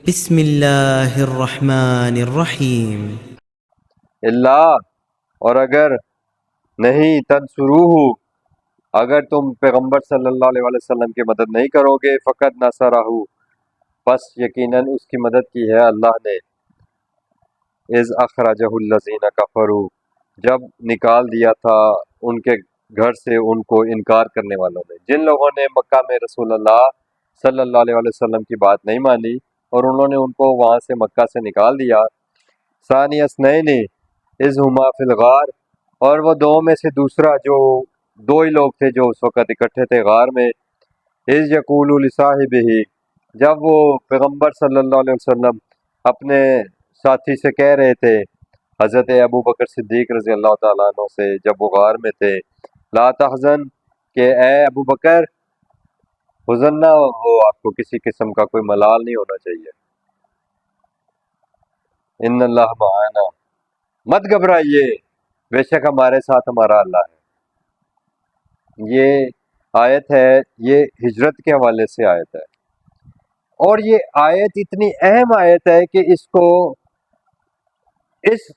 بسم اللہ الرحمن الرحیم۔ اللہ، اور اگر نہیں تنصروہ، اگر تم پیغمبر صلی اللہ علیہ وسلم کی مدد نہیں کرو گے، فقط نصرہ، پس یقیناً اس کی مدد کی ہے اللہ نے، اذ اخرجہ الذین کفروا، جب نکال دیا تھا ان کے گھر سے ان کو انکار کرنے والوں نے، جن لوگوں نے مکہ میں رسول اللہ صلی اللہ علیہ وسلم کی بات نہیں مانی اور انہوں نے ان کو وہاں سے مکہ سے نکال دیا۔ ثانی اثنین اذ ہما فی الغار، اور وہ دو میں سے دوسرا، جو دو ہی لوگ تھے جو اس وقت اکٹھے تھے غار میں، اذ یقول لصاحبہ، جب وہ پیغمبر صلی اللہ علیہ وسلم اپنے ساتھی سے کہہ رہے تھے، حضرت ابو بکر صدیق رضی اللہ تعالیٰ عنہ سے، جب وہ غار میں تھے، لا تحزن، کہ اے ابو بکر حزن نہ ہو، آپ کو کسی قسم کا کوئی ملال نہیں ہونا چاہیے، ان اللہ معانا، مت گھبرائیے، بے شک ہمارے ساتھ ہمارا اللہ ہے۔ یہ آیت ہے، یہ ہجرت کے حوالے سے آیت ہے، اور یہ آیت اتنی اہم آیت ہے کہ اس کو اس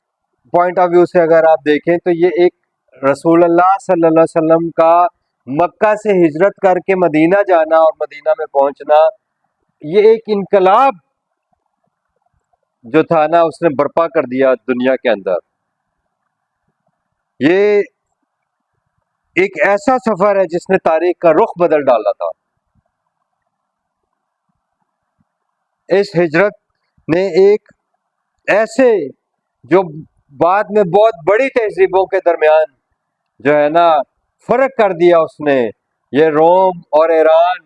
پوائنٹ آف ویو سے اگر آپ دیکھیں تو یہ ایک رسول اللہ صلی اللہ علیہ وسلم کا مکہ سے ہجرت کر کے مدینہ جانا اور مدینہ میں پہنچنا، یہ ایک انقلاب جو تھا نا اس نے برپا کر دیا دنیا کے اندر۔ یہ ایک ایسا سفر ہے جس نے تاریخ کا رخ بدل ڈالا تھا۔ اس ہجرت نے ایک ایسے جو بعد میں بہت بڑی تہذیبوں کے درمیان جو ہے نا فرق کر دیا اس نے، یہ روم اور ایران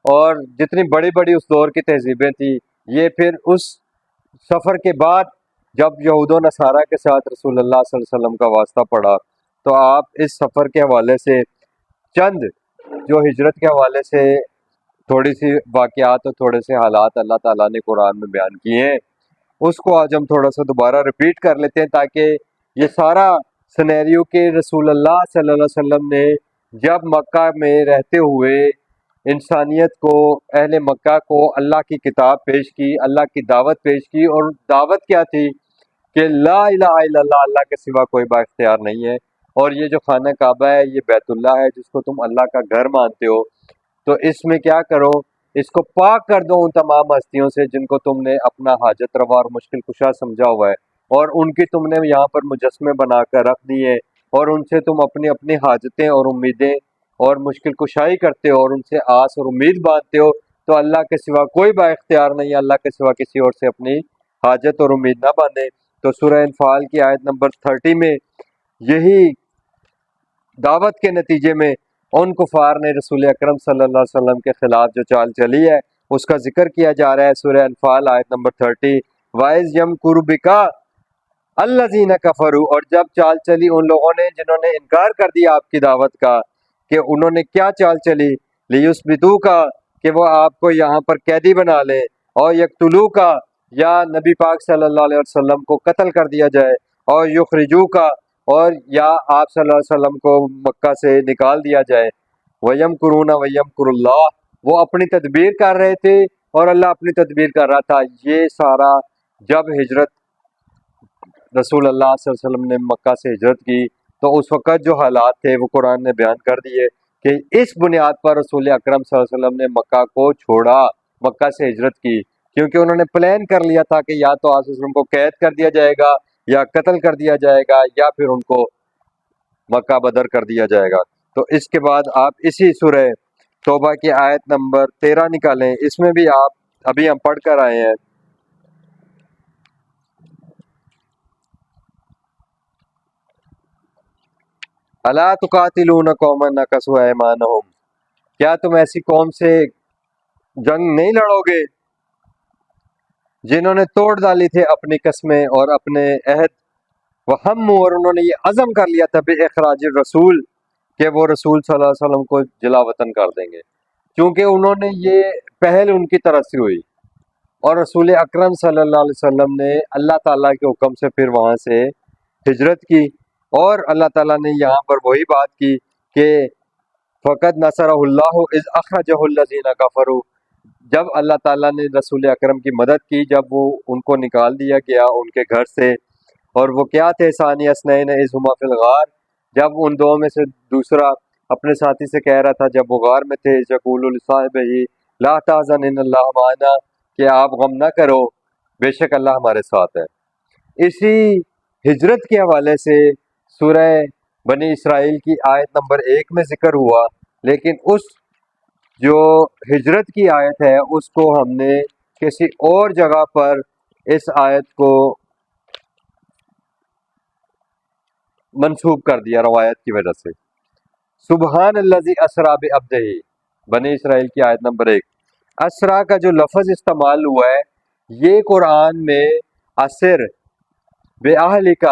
اور جتنی بڑی بڑی اس دور کی تہذیبیں تھیں، یہ پھر اس سفر کے بعد جب یہود و نصارہ کے ساتھ رسول اللہ صلی اللہ علیہ وسلم کا واسطہ پڑا، تو آپ اس سفر کے حوالے سے چند جو ہجرت کے حوالے سے تھوڑی سی واقعات اور تھوڑے سے حالات اللہ تعالیٰ نے قرآن میں بیان کیے ہیں، اس کو آج ہم تھوڑا سا دوبارہ ریپیٹ کر لیتے ہیں، تاکہ یہ سارا سنیریو کہ رسول اللہ صلی اللہ علیہ وسلم نے جب مکہ میں رہتے ہوئے انسانیت کو، اہل مکہ کو اللہ کی کتاب پیش کی، اللہ کی دعوت پیش کی، اور دعوت کیا تھی کہ لا الہ الا اللہ، اللہ کے سوا کوئی با اختیار نہیں ہے، اور یہ جو خانہ کعبہ ہے یہ بیت اللہ ہے جس کو تم اللہ کا گھر مانتے ہو، تو اس میں کیا کرو، اس کو پاک کر دو ان تمام ہستیوں سے جن کو تم نے اپنا حاجت روا اور مشکل کشا سمجھا ہوا ہے، اور ان کی تم نے یہاں پر مجسمے بنا کر رکھ دیے، اور ان سے تم اپنی اپنی حاجتیں اور امیدیں اور مشکل کشائی کرتے ہو اور ان سے آس اور امید باندھتے ہو، تو اللہ کے سوا کوئی با اختیار نہیں ہے، اللہ کے سوا کسی اور سے اپنی حاجت اور امید نہ باندھے۔ تو سورہ انفال کی آیت نمبر 30 میں یہی دعوت کے نتیجے میں ان کفار نے رسول اکرم صلی اللہ علیہ وسلم کے خلاف جو چال چلی ہے اس کا ذکر کیا جا رہا ہے۔ سورہ انفال آیت نمبر 30، وَإِذْ يَمْكُرُ بِكَ الَّذِينَ كَفَرُوا، اور جب چال چلی ان لوگوں نے جنہوں نے انکار کر دیا آپ کی دعوت کا، کہ انہوں نے کیا چال چلی، لِيُثْبِتُوكَ، کہ وہ آپ کو یہاں پر قیدی بنا لیں، اور يَقْتُلُوكَ، یا نبی پاک صلی اللہ علیہ وسلم کو قتل کر دیا جائے، اور يُخْرِجُوكَ، اور یا آپ صلی اللہ علیہ وسلم کو مکہ سے نکال دیا جائے۔ وَيَمْكُرُونَ وَيَمْكُرُ اللَّهُ، وہ اپنی تدبیر کر رہے تھے اور اللہ اپنی تدبیر کر رہا تھا۔ یہ سارا جب ہجرت رسول اللہ صلی اللہ علیہ وسلم نے مکہ سے ہجرت کی تو اس وقت جو حالات تھے وہ قرآن نے بیان کر دیے کہ اس بنیاد پر رسول اکرم صلی اللہ علیہ وسلم نے مکہ کو چھوڑا، مکہ سے ہجرت کی، کیونکہ انہوں نے پلان کر لیا تھا کہ یا تو آپ صلی اللہ علیہ وسلم کو قید کر دیا جائے گا یا قتل کر دیا جائے گا یا پھر ان کو مکہ بدر کر دیا جائے گا۔ تو اس کے بعد آپ اسی سورہ توبہ کی آیت نمبر 13 نکالیں، اس میں بھی آپ ابھی ہم پڑھ کر آئے ہیں، الا تقاتلون قوما نکثوا ایمانہم، کیا تم ایسی قوم سے جنگ نہیں لڑو گے جنہوں نے توڑ ڈالی تھے اپنی قسمیں اور اپنے عہد، وہموا، اور انہوں نے یہ عزم کر لیا تھا باخراج الرسول، کہ وہ رسول صلی اللہ علیہ وسلم کو جلا وطن کر دیں گے، کیونکہ انہوں نے یہ پہل ان کی طرف سے ہوئی، اور رسول اکرم صلی اللہ علیہ وسلم نے اللہ تعالیٰ کے حکم سے پھر وہاں سے ہجرت کی، اور اللہ تعالیٰ نے یہاں پر وہی بات کی کہ فقد نصرہ اللہ اذ اخرجہ الذین کفروا، جب اللہ تعالیٰ نے رسول اکرم کی مدد کی، جب وہ ان کو نکال دیا گیا ان کے گھر سے، اور وہ کیا تھے ثانی اثنین اذ ہما فی الغار، جب ان دو میں سے دوسرا اپنے ساتھی سے کہہ رہا تھا جب وہ غار میں تھے، یقول لصاحبہ لا تحزن ان اللہ معنا، کہ آپ غم نہ کرو بے شک اللہ ہمارے ساتھ ہے۔ اسی ہجرت کے حوالے سے سورہ بنی اسرائیل کی آیت نمبر 1 میں ذکر ہوا، لیکن اس جو ہجرت کی آیت ہے اس کو ہم نے کسی اور جگہ پر اس آیت کو منسوب کر دیا روایت کی وجہ سے۔ سبحان الذی اسریٰ بعبدہ، بنی اسرائیل کی آیت نمبر 1، اسریٰ کا جو لفظ استعمال ہوا ہے یہ قرآن میں اسر بِأَہْلِکَ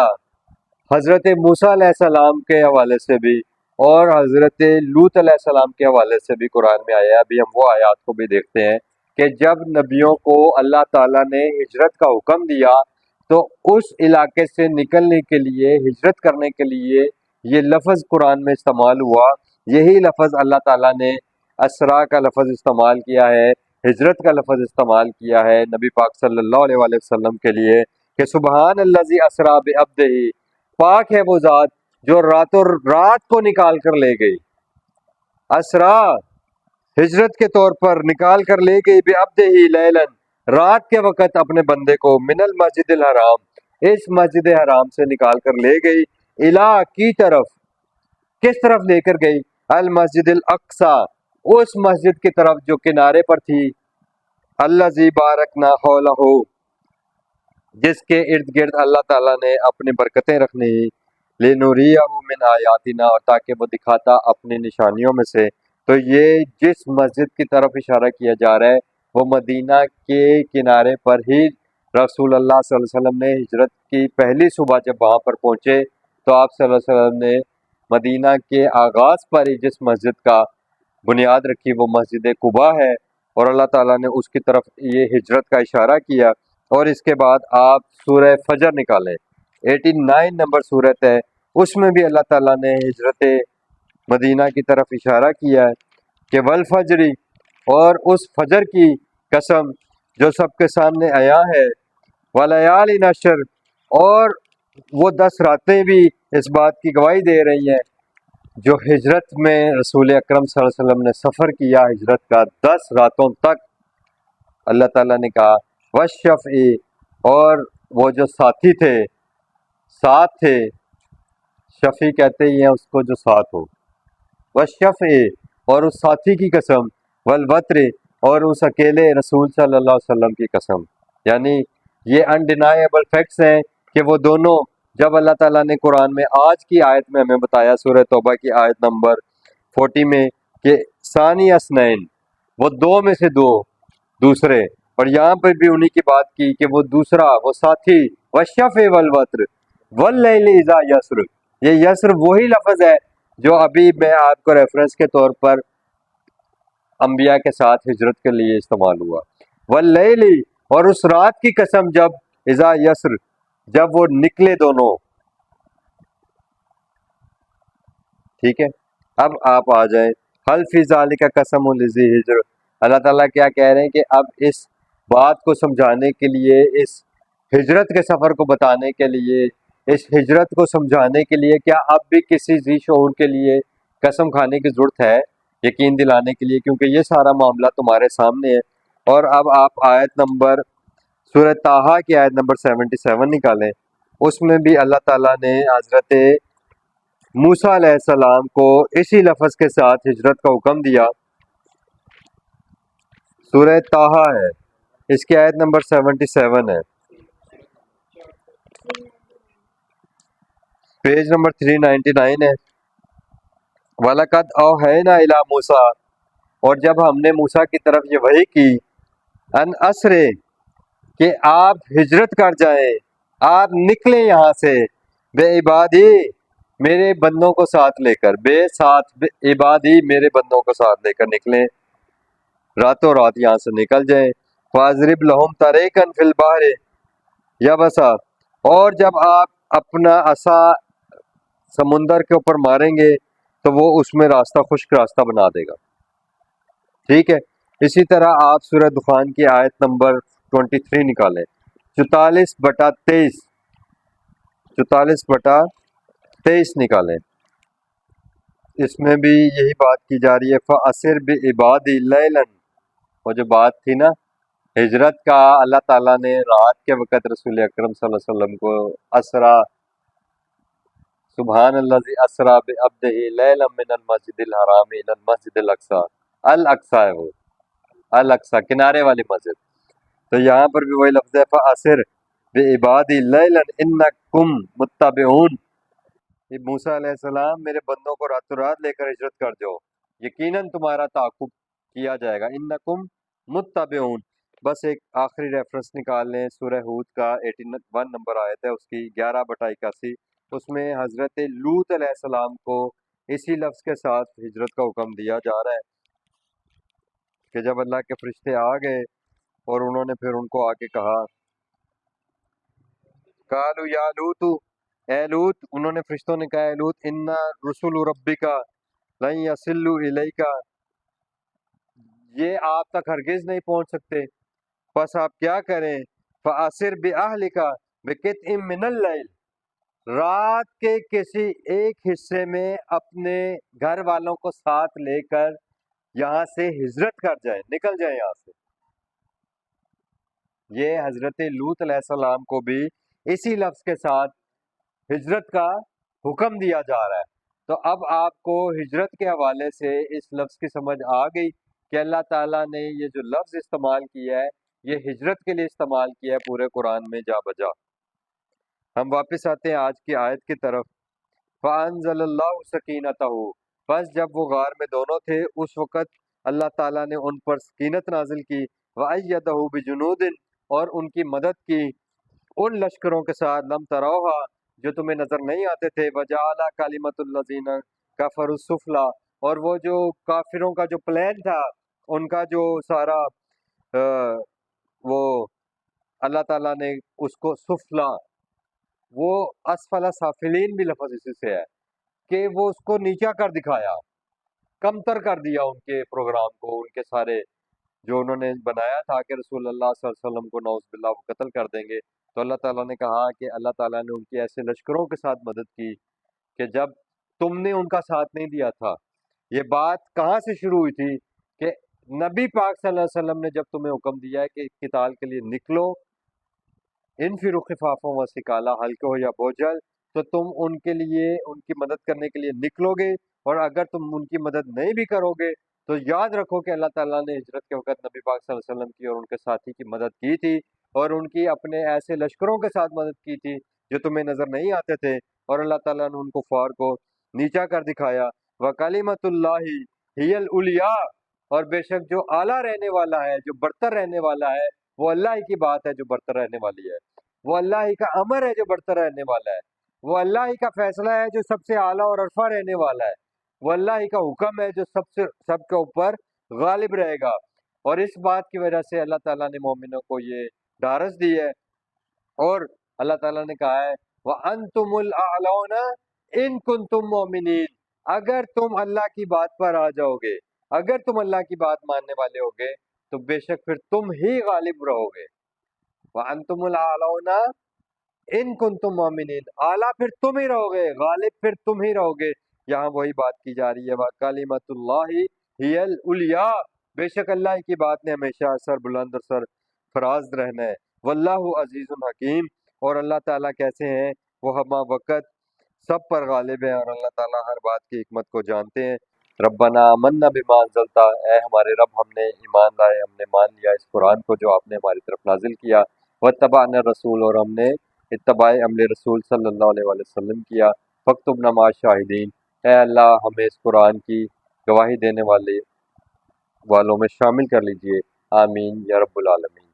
حضرت موسیٰ علیہ السلام کے حوالے سے بھی اور حضرت لوط علیہ السلام کے حوالے سے بھی قرآن میں آیا ہے۔ ابھی ہم وہ آیات کو بھی دیکھتے ہیں کہ جب نبیوں کو اللہ تعالیٰ نے ہجرت کا حکم دیا تو اس علاقے سے نکلنے کے لیے، ہجرت کرنے کے لیے یہ لفظ قرآن میں استعمال ہوا۔ یہی لفظ اللہ تعالیٰ نے اسریٰ کا لفظ استعمال کیا ہے، ہجرت کا لفظ استعمال کیا ہے نبی پاک صلی اللہ علیہ وآلہ وسلم کے لیے کہ سبحان الذی اسریٰ بعبدہ، پاک ہے وہ ذات جو راتوں رات کو نکال کر لے گئی، اسریٰ ہجرت کے طور پر نکال کر لے گئی، بعبدہ لیلاً رات کے وقت اپنے بندے کو، من المسجد الحرام اس مسجد حرام سے نکال کر لے گئی، الی کی طرف، کس طرف لے کر گئی؟ المسجد الاقصی اس مسجد کی طرف جو کنارے پر تھی، الذی بارکنا حولہ جس کے ارد گرد اللہ تعالیٰ نے اپنی برکتیں رکھنی، لنریہ من آیاتنا اور تاکہ وہ دکھاتا اپنی نشانیوں میں سے۔ تو یہ جس مسجد کی طرف اشارہ کیا جا رہا ہے وہ مدینہ کے کنارے پر ہی رسول اللہ صلی اللہ علیہ وسلم نے ہجرت کی پہلی صبح جب وہاں پر پہنچے تو آپ صلی اللہ علیہ وسلم نے مدینہ کے آغاز پر ہی جس مسجد کا بنیاد رکھی وہ مسجد قباء ہے، اور اللہ تعالیٰ نے اس کی طرف یہ ہجرت کا اشارہ کیا۔ اور اس کے بعد آپ سورہ فجر نکالیں، 89 نمبر صورت ہے، اس میں بھی اللہ تعالیٰ نے ہجرت مدینہ کی طرف اشارہ کیا ہے کہ والفجر، اور اس فجر کی قسم جو سب کے سامنے آیا ہے، ولیال نشر، اور وہ 10 راتیں بھی اس بات کی گواہی دے رہی ہیں جو ہجرت میں رسول اکرم صلی اللہ علیہ وسلم نے سفر کیا ہجرت کا 10 راتوں تک۔ اللہ تعالیٰ نے کہا والشفع، اور وہ جو ساتھی تھے، ساتھ تھے، شفیع کہتے ہی ہیں اس کو جو ساتھ ہو، والشفع اور اس ساتھی کی قسم، والوتر اور اس اکیلے رسول صلی اللہ علیہ وسلم کی قسم۔ یعنی یہ انڈینائیبل فیکٹس ہیں کہ وہ دونوں، جب اللہ تعالیٰ نے قرآن میں آج کی آیت میں ہمیں بتایا سورہ توبہ کی آیت نمبر 40 میں کہ ثانی اثنین، وہ دو میں سے دو دوسرے، اور یہاں پر بھی انہی کی بات کی کہ وہ دوسرا، وہ ساتھی، والشفع والوتر واللیل اذا یسر، یہ یسر وہی لفظ ہے جو ابھی میں آپ کو ریفرنس کے طور پر انبیاء کے ساتھ ہجرت کے لیے استعمال ہوا۔ واللیل، اور اس رات کی قسم جب اذا یسر، جب وہ نکلے دونوں۔ ٹھیک ہے، اب آپ آ جائیں حل فی ذالک قسم لذی ہجر، اللہ تعالیٰ کیا کہہ رہے ہیں کہ اب اس بات کو سمجھانے کے لیے، اس ہجرت کے سفر کو بتانے کے لیے، اس ہجرت کو سمجھانے کے لیے، کیا اب بھی کسی ذی شعور کے لیے قسم کھانے کی ضرورت ہے یقین دلانے کے لیے، کیونکہ یہ سارا معاملہ تمہارے سامنے ہے۔ اور اب آپ آیت نمبر سورہ طٰہٰ کی آیت نمبر 77 نکالیں، اس میں بھی اللہ تعالیٰ نے حضرت موسیٰ علیہ السلام کو اسی لفظ کے ساتھ ہجرت کا حکم دیا۔ سورہ طٰہٰ ہے، اس کی آیت نمبر 77 ہے، پیج نمبر 399 ہے۔ وَلَقَدْ أَوْحَيْنَا إِلَىٰ مُوسَىٰ، اور جب ہم نے موسیٰ کی طرف یہ وحی کی، ان اسرے، کہ آپ ہجرت کر جائیں، آپ نکلیں یہاں سے، بے عبادی، میرے بندوں کو ساتھ لے کر، بے ساتھ، بے عبادی، میرے بندوں کو ساتھ لے کر نکلیں، راتوں رات یہاں سے نکل جائیں۔ فَاضْرِبْ لَهُمْ طَرِيقًا فِي الْبَحْرِ يَبَسًا، اور جب آپ اپنا عصا سمندر کے اوپر ماریں گے تو وہ اس میں راستہ، خشک راستہ بنا دے گا۔ ٹھیک ہے، اسی طرح آپ سورہ دخان کی آیت نمبر 23 نکالیں، 44/23، 44/23 نکالیں، اس میں بھی یہی بات کی جا رہی ہے، فَأَسِرْ بِعِبَادِي لَيْلًا، وہ جو بات تھی نا ہجرت کا، اللہ تعالیٰ نے رات کے وقت رسول اکرم صلی اللہ علیہ وسلم کو اسرا، سبحان الذی اسرا بعبدہ لیلا من المسجد الحرام الی المسجد الاقصی، الاقصی ہے وہ، الاقصی کنارے والی مسجد، تو یہاں پر بھی وہی لفظ ہے فَأَسِرْ بِعِبَادِي لَيْلًا إِنَّكُمْ مُتَّبِعُونَ، موسیٰ علیہ السلام میرے بندوں کو راتوں رات لے کر ہجرت کر جاؤ، یقیناً تمہارا تعاقب کیا جائے گا، انکم متبعون۔ بس ایک آخری ریفرنس نکال لیں، سورہ ہود کا 81 نمبر آیت ہے، اس کی 11/81، اس میں حضرت لوط علیہ السلام کو اسی لفظ کے ساتھ ہجرت کا حکم دیا جا رہا ہے کہ جب اللہ کے فرشتے آ گئے اور انہوں نے پھر ان کو آ کے کہا، قالوا یا لوط، اے لوط، انہوں نے فرشتوں نے کہا، اے لوط، انا رسول ربک لن یصلوا الیک، یہ آپ تک ہرگز نہیں پہنچ سکتے، پس آپ کیا کریں، فَأَسِرْ بِأَهْلِكَ بِقِطْعٍ مِّنَ اللَّيْلِ، رات کے کسی ایک حصے میں اپنے گھر والوں کو ساتھ لے کر یہاں سے ہجرت کر جائیں، نکل جائیں یہاں سے۔ یہ حضرت لوط علیہ السلام کو بھی اسی لفظ کے ساتھ ہجرت کا حکم دیا جا رہا ہے۔ تو اب آپ کو ہجرت کے حوالے سے اس لفظ کی سمجھ آ گئی کہ اللہ تعالیٰ نے یہ جو لفظ استعمال کیا ہے یہ ہجرت کے لیے استعمال کیا ہے پورے قرآن میں جا بجا۔ ہم واپس آتے ہیں آج کی آیت کی طرف، فَأَنزَلَ اللَّهُ سَكِينَتَهُ، بس جب وہ غار میں دونوں تھے اس وقت اللہ تعالیٰ نے ان پر سکینت نازل کی، وَأَيَّدَهُ بِجُنُودٍ، اور ان کی مدد کی ان لشکروں کے ساتھ، لم تروہا، جو تمہیں نظر نہیں آتے تھے، وَجَعَلَ كَلِمَةُ الَّذِينَ كَفَرُوا السُّفْلَىٰ، اور وہ جو کافروں کا جو پلان تھا ان کا جو سارا وہ اللہ تعالیٰ نے اس کو سفلا، وہ اسفل سافلین بھی لفظ اسی سے ہے کہ وہ اس کو نیچا کر دکھایا، کمتر کر دیا ان کے پروگرام کو، ان کے سارے جو انہوں نے بنایا تھا کہ رسول اللہ صلی اللہ علیہ وسلم کو نعوذ باللہ وہ قتل کر دیں گے، تو اللہ تعالیٰ نے کہا کہ اللہ تعالیٰ نے ان کے ایسے لشکروں کے ساتھ مدد کی کہ جب تم نے ان کا ساتھ نہیں دیا تھا۔ یہ بات کہاں سے شروع ہوئی تھی کہ نبی پاک صلی اللہ علیہ وسلم نے جب تمہیں حکم دیا ہے کہ قتال کے لیے نکلو، انفروا خفافا وثقالا، ہلکے ہو یا بوجھل، تو تم ان کے لیے ان کی مدد کرنے کے لیے نکلو گے، اور اگر تم ان کی مدد نہیں بھی کرو گے تو یاد رکھو کہ اللہ تعالیٰ نے ہجرت کے وقت نبی پاک صلی اللہ علیہ وسلم کی اور ان کے ساتھی کی مدد کی تھی، اور ان کی اپنے ایسے لشکروں کے ساتھ مدد کی تھی جو تمہیں نظر نہیں آتے تھے، اور اللہ تعالیٰ نے ان کفار کو نیچا کر دکھایا۔ وَكَلِمَةُ اللَّهِ هِيَ الْعُلْيَا، اور بے شک جو اعلیٰ رہنے والا ہے، جو برتر رہنے والا ہے، وہ اللہ ہی کی بات ہے جو برتر رہنے والی ہے، وہ اللہ ہی کا امر ہے جو برتر رہنے والا ہے، وہ اللہ ہی کا فیصلہ ہے جو سب سے اعلیٰ اور عرفہ رہنے والا ہے، وہ اللہ ہی کا حکم ہے جو سب کے اوپر غالب رہے گا۔ اور اس بات کی وجہ سے اللہ تعالیٰ نے مومنوں کو یہ ڈھارس دی ہے، اور اللہ تعالیٰ نے کہا ہے وَأَنْتُمُ الْأَعْلَوْنَ إِن كُنتُم مُؤْمِنِينَ، اگر تم اللہ کی بات پر آ جاؤ گے، اگر تم اللہ کی بات ماننے والے ہوگے تو بے شک پھر تم ہی غالب رہو گے۔ وَأَنْتُمُ الْأَعْلَوْنَ إِن كُنتُم مُؤْمِنِينَ، اعلیٰ پھر تم ہی رہو گے، غالب پھر تم ہی رہو گے۔ یہاں وہی بات کی جا رہی ہے وَكَلِمَةُ اللَّهِ هِيَ الْعُلْيَا، بے شک اللہ کی بات نے ہمیشہ سر بلند اور سر فراز رہنا ہے۔ واللہ عزیز حکیم، اور اللہ تعالیٰ کیسے ہیں، وہ ہمہ وقت سب پر غالب ہیں، اور اللہ تعالیٰ ہر بات کی حکمت کو جانتے ہیں۔ ربنا آمنا بما انزلتا، اے ہمارے رب ہم نے ایمان لائے، ہم نے مان لیا اس قرآن کو جو آپ نے ہماری طرف نازل کیا، واتبعنا الرسول، اور ہم نے اتباع عمل رسول صلی اللہ علیہ وسلم کیا، فاکتبنا مع الشاہدین، اے اللہ ہمیں اس قرآن کی گواہی دینے والوں میں شامل کر لیجئے، آمین یا رب العالمین۔